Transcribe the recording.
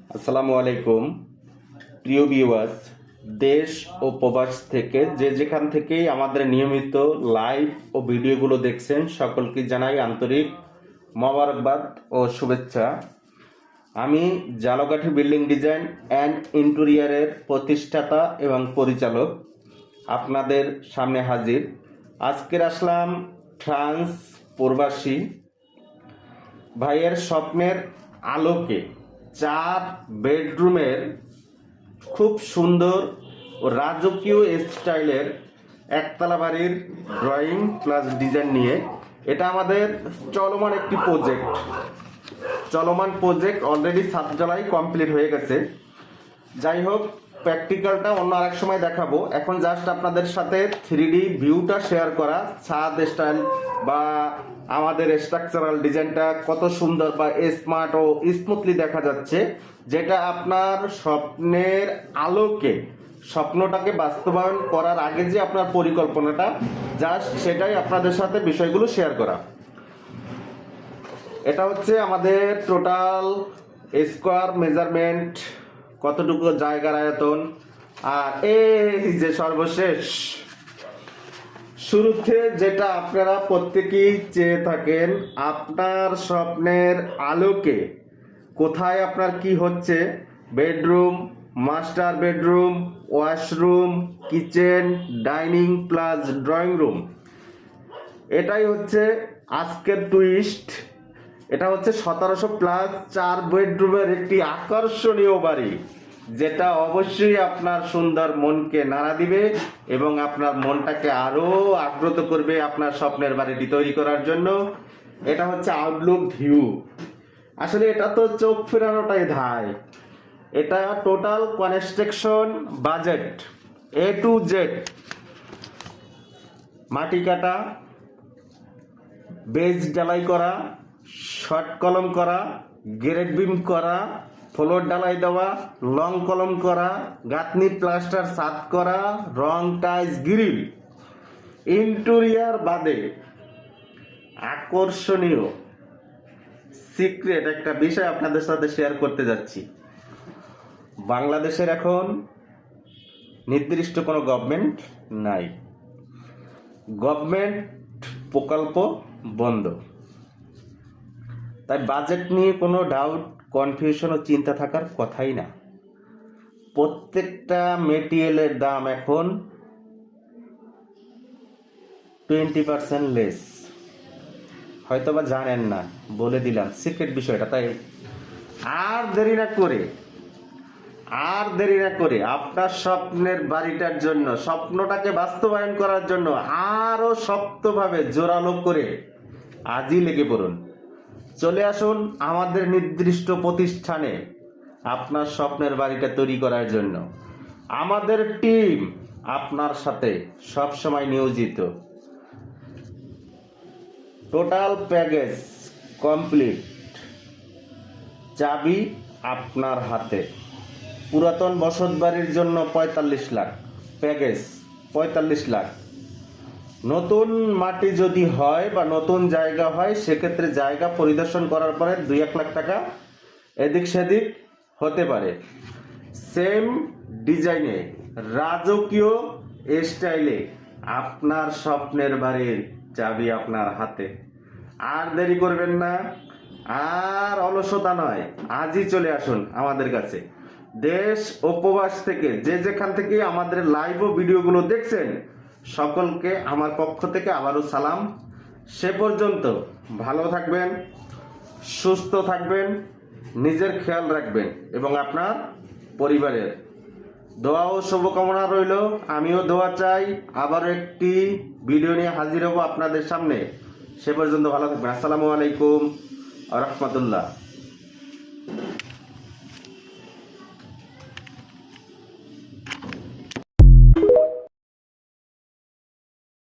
আসসালামু আলাইকুম প্রিয় ভিউয়ার্স, দেশ ও প্রবাস থেকে যে যেখান থেকেই আমাদের নিয়মিত লাইভ ও ভিডিওগুলো দেখছেন সকলকে জানাই আন্তরিক মোবারকবাদ ও শুভেচ্ছা। আমি জালকাঠি বিল্ডিং ডিজাইন অ্যান্ড ইন্টেরিয়রের প্রতিষ্ঠাতা এবং পরিচালক আপনাদের সামনে হাজির। আজকের আসলাম ফ্রান্স প্রবাসী ভাইয়ের স্বপ্নের আলোকে 4 বেডরুমের খুব সুন্দর ও রাজকীয় স্টাইলের একতলা বাড়ির ড্রয়িং প্লাস ডিজাইন নিয়ে। এটা আমাদের চলমান একটি প্রজেক্ট অলরেডি 7 জুলাই কমপ্লিট হয়ে গেছে। যাই হোক, প্র্যাকটিক্যালটা অন্য আরেক সময় দেখাবো। এখন জাস্ট আপনাদের সাথে 3D ভিউটা শেয়ার করা, ছাদ স্টাইল বা আমাদের স্ট্রাকচারাল ডিজাইনটা কত সুন্দর বা স্মার্ট ও স্মুথলি দেখা যাচ্ছে, যেটা আপনার স্বপ্নের আলোকে স্বপ্নটাকে বাস্তবায়ন করার আগে যে আপনার পরিকল্পনাটা, জাস্ট সেটাই আপনাদের সাথে বিষয়গুলো শেয়ার করা। এটা হচ্ছে আমাদের টোটাল স্কোয়ার মেজারমেন্ট, কতটুকু জায়গার আয়তন। আর এই যে সর্বশেষ শুরুতে যেটা আপনারা প্রত্যেকেই চেয়ে থাকেন, আপনার স্বপ্নের আলোকে কোথায় আপনার কি হচ্ছে, bedroom, master bedroom, washroom, kitchen, dining plus drawing room, এটাই হচ্ছে আজকের টুইস্ট। এটা হচ্ছে 1700 প্লাস 4 বেডরুমের একটি আকর্ষণীয় বাড়ি, যেটা অবশ্যই আপনার সুন্দর মনকে নাড়া দিবে এবং আপনার মনটাকে আরো আগ্রত করবে আপনার স্বপ্নের বাড়িটি তৈরি করার জন্য। এটা হচ্ছে আউটলুক ভিউ। আসলে এটা তো চোখ ফেরানোটাই ধায়। এটা total construction budget A to Z, মাটি কাটা, বেজ ঢালাই করা, শর্ট কলম করা, গ্রেড বিম করা, ফ্লোর ঢালাই দেওয়া, লং কলম করা, গাঁথনি প্লাস্টার ছাদ করা, রং টাইলস গ্রিল, ইন্টেরিয়র বাদে আকর্ষণীয় সিক্রেট একটা বিষয় আপনাদের সাথে শেয়ার করতে যাচ্ছি। বাংলাদেশের এখন নির্দিষ্ট কোনো গভর্নমেন্ট নাই, গভর্নমেন্ট প্রকল্প বন্ধ। তাই বাজেট নিয়ে কোনো ডাউট, কনফিউশন ও চিন্তা থাকার কথাই না। প্রত্যেকটা মেটেরিয়ালের দাম এখন 20% লেস। হয়তো বা জানেন না, বলে দিলাম সিক্রেট বিষয়টা। তাই আর দেরি না করে আপনার স্বপ্নের বাড়িটার জন্য, স্বপ্নটাকে বাস্তবায়ন করার জন্য আরো শক্তভাবে জোরালো করে আজই লেগে পড়ুন। চলে আসুন আমাদের নির্দিষ্ট প্রতিষ্ঠানে আপনার স্বপ্নের বাড়িটা তৈরি করার জন্য। আমাদের টিম আপনার সাথে সবসময় নিয়োজিত। টোটাল প্যাকেজ কমপ্লিট, চাবি আপনার হাতে। পুরাতন বসত বাড়ির জন্য 45 লাখ প্যাকেজ, 45 লাখ। নতুন মাটি যদি হয় বা নতুন জায়গা হয়, সেক্ষেত্রে জায়গা পরিদর্শন করার পরে 2-1 লাখ টাকা এদিক সেদিক হতে পারে। সেম ডিজাইনে রাজকীয় স্টাইলে আপনার স্বপ্নের বাড়ির চাবি আপনার হাতে। আর দেরি করবেন না, আর অলসতা নয়, আজই চলে আসুন আমাদের কাছে। দেশ ও প্রবাস থেকে যে যেখান থেকে আমাদের লাইভ ও ভিডিওগুলো দেখছেন, সকলকে আমার পক্ষ থেকে আবারও সালাম। সে পর্যন্ত ভালো থাকবেন, সুস্থ থাকবেন, নিজের খেয়াল রাখবেন এবং আপনার পরিবারের। দোয়া ও শুভকামনা রইল। আমিও দোয়া চাই। আবার একটি ভিডিও নিয়ে হাজির হব আপনাদের সামনে। সে পর্যন্ত ভালো থাকবেন। আসসালামু আলাইকুম ওয়া রাহমাতুল্লাহ।